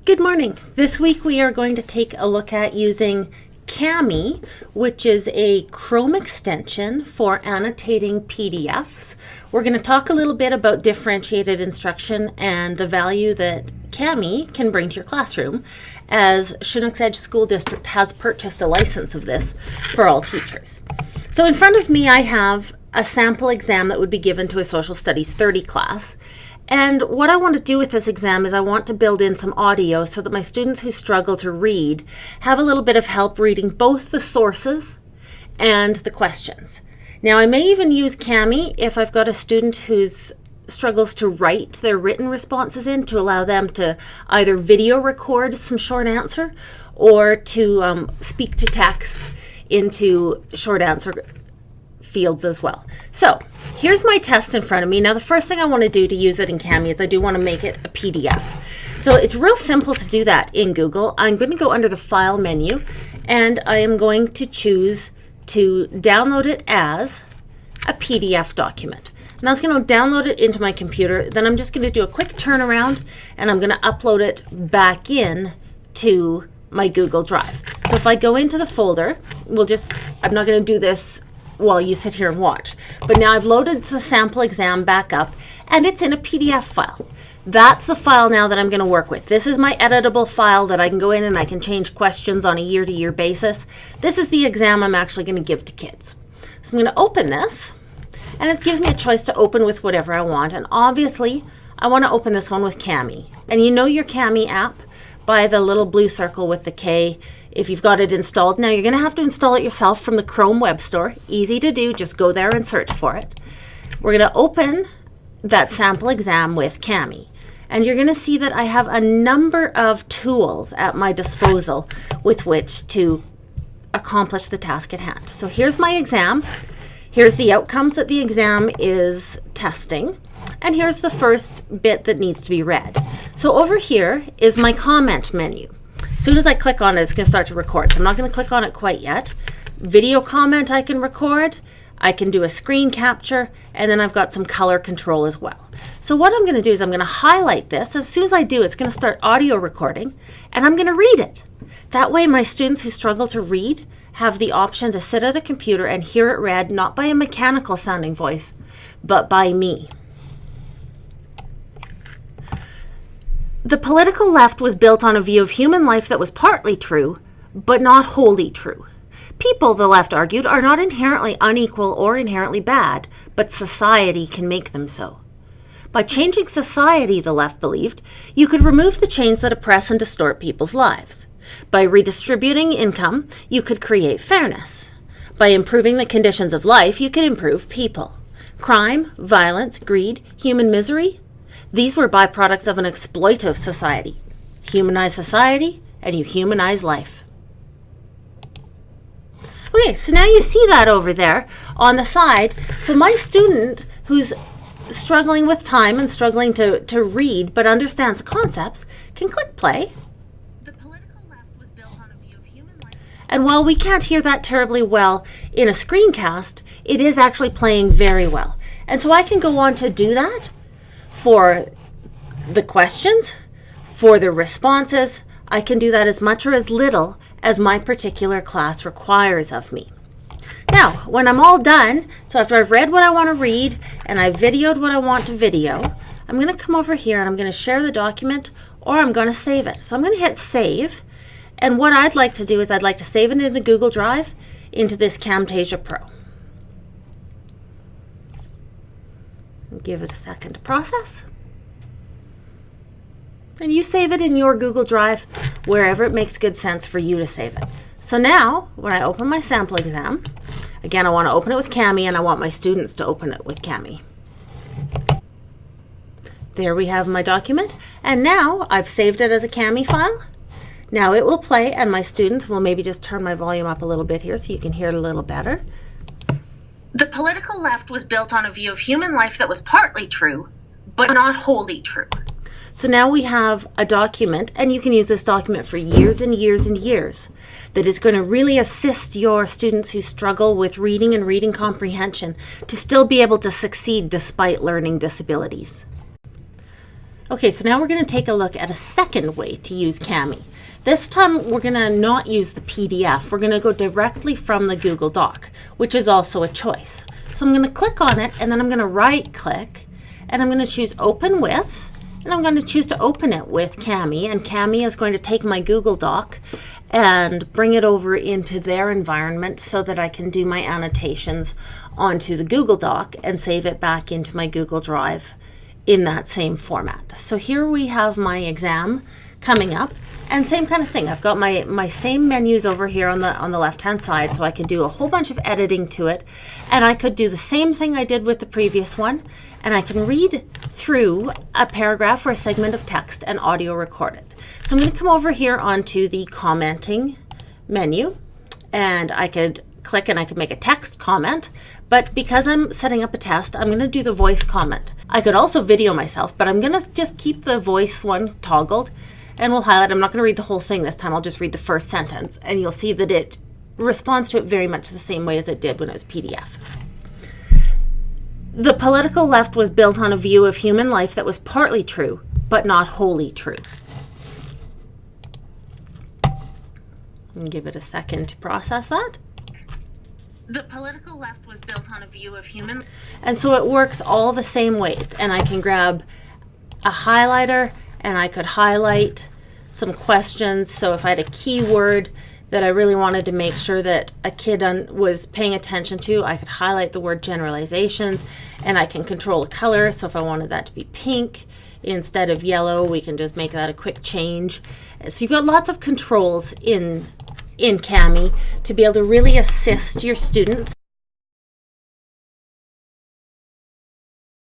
Good morning. This week we are going to take a look at using Kami, which is a Chrome extension for annotating PDFs. We're going to talk a little bit about differentiated instruction and the value that Kami can bring to your classroom, as Chinook's Edge School District has purchased a license of this for all teachers. So in front of me I have a sample exam that would be given to a Social Studies 30 class. And what I want to do with this exam is I want to build in some audio so that my students who struggle to read have a little bit of help reading both the sources and the questions. Now, I may even use Kami if I've got a student who struggles to write their written responses in, to allow them to either video record some short answer or to speak to text into short answer fields as well. So here's my test in front of me. Now, the first thing I want to do to use it in Kami is I do want to make it a PDF. So it's real simple to do that in Google. I'm going to go under the File menu, and I am going to choose to download it as a PDF document. Now it's going to download it into my computer. Then I'm just going to do a quick turnaround, and I'm going to upload it back in to my Google Drive. So if I go into the folder, I'm not going to do this while you sit here and watch. But now I've loaded the sample exam back up, and it's in a PDF file. That's the file now that I'm going to work with. This is my editable file that I can go in and I can change questions on a year-to-year basis. This is the exam I'm actually going to give to kids. So I'm going to open this, and it gives me a choice to open with whatever I want. And obviously, I want to open this one with Kami. And you know your Kami app by the little blue circle with the K if you've got it installed. Now, you're going to have to install it yourself from the Chrome Web Store. Easy to do. Just go there and search for it. We're going to open that sample exam with Kami. And you're going to see that I have a number of tools at my disposal with which to accomplish the task at hand. So here's my exam. Here's the outcomes that the exam is testing. And here's the first bit that needs to be read. So over here is my comment menu. As soon as I click on it, it's going to start to record. So I'm not going to click on it quite yet. Video comment I can record. I can do a screen capture, and then I've got some color control as well. So what I'm going to do is I'm going to highlight this. As soon as I do, it's going to start audio recording, and I'm going to read it. That way my students who struggle to read have the option to sit at a computer and hear it read, not by a mechanical sounding voice, but by me. The political left was built on a view of human life that was partly true, but not wholly true. People, the left argued, are not inherently unequal or inherently bad, but society can make them so. By changing society, the left believed, you could remove the chains that oppress and distort people's lives. By redistributing income, you could create fairness. By improving the conditions of life, you could improve people. Crime, violence, greed, human misery, these were byproducts of an exploitive society. Humanize society, and you humanize life. Okay, so now you see that over there on the side. So my student who's struggling with time and struggling to read but understands the concepts can click play. The political left was built on a view of human life. And while we can't hear that terribly well in a screencast, it is actually playing very well. And so I can go on to do that for the questions, for the responses. I can do that as much or as little as my particular class requires of me. Now, when I'm all done, so after I've read what I want to read and I've videoed what I want to video, I'm going to come over here and I'm going to share the document, or I'm going to save it. So I'm going to hit save. And what I'd like to do is I'd like to save it into Google Drive into this Camtasia Pro. Give it a second to process. And you save it in your Google Drive wherever it makes good sense for you to save it. So now, when I open my sample exam, again, I want to open it with Kami, and I want my students to open it with Kami. There we have my document. And now I've saved it as a Kami file. Now it will play, and my students will maybe just turn my volume up a little bit here so you can hear it a little better. The political left was built on a view of human life that was partly true, but not wholly true. So now we have a document, and you can use this document for years and years and years, that is going to really assist your students who struggle with reading and reading comprehension to still be able to succeed despite learning disabilities. Okay, so now we're going to take a look at a second way to use Cami. This time we're going to not use the PDF. We're going to go directly from the Google Doc, which is also a choice. So I'm going to click on it, and then I'm going to right click, and I'm going to choose Open With, and I'm going to choose to open it with Cami, and Cami is going to take my Google Doc and bring it over into their environment so that I can do my annotations onto the Google Doc and save it back into my Google Drive in that same format. So here we have my exam coming up, and same kind of thing. I've got my same menus over here on the left hand side, so I can do a whole bunch of editing to it, and I could do the same thing I did with the previous one, and I can read through a paragraph or a segment of text and audio record it. So I'm going to come over here onto the commenting menu, and I could click and I could make a text comment, but because I'm setting up a test, I'm going to do the voice comment. I could also video myself, but I'm going to just keep the voice one toggled, and we'll highlight. I'm not going to read the whole thing this time. I'll just read the first sentence, and you'll see that it responds to it very much the same way as it did when it was PDF. The political left was built on a view of human life that was partly true, but not wholly true. And give it a second to process that. The political left was built on a view of human... And so it works all the same ways. And I can grab a highlighter and I could highlight some questions. So if I had a keyword that I really wanted to make sure that a kid was paying attention to, I could highlight the word generalizations, and I can control the color. So if I wanted that to be pink instead of yellow, we can just make that a quick change. So you've got lots of controls in Cami to be able to really assist your students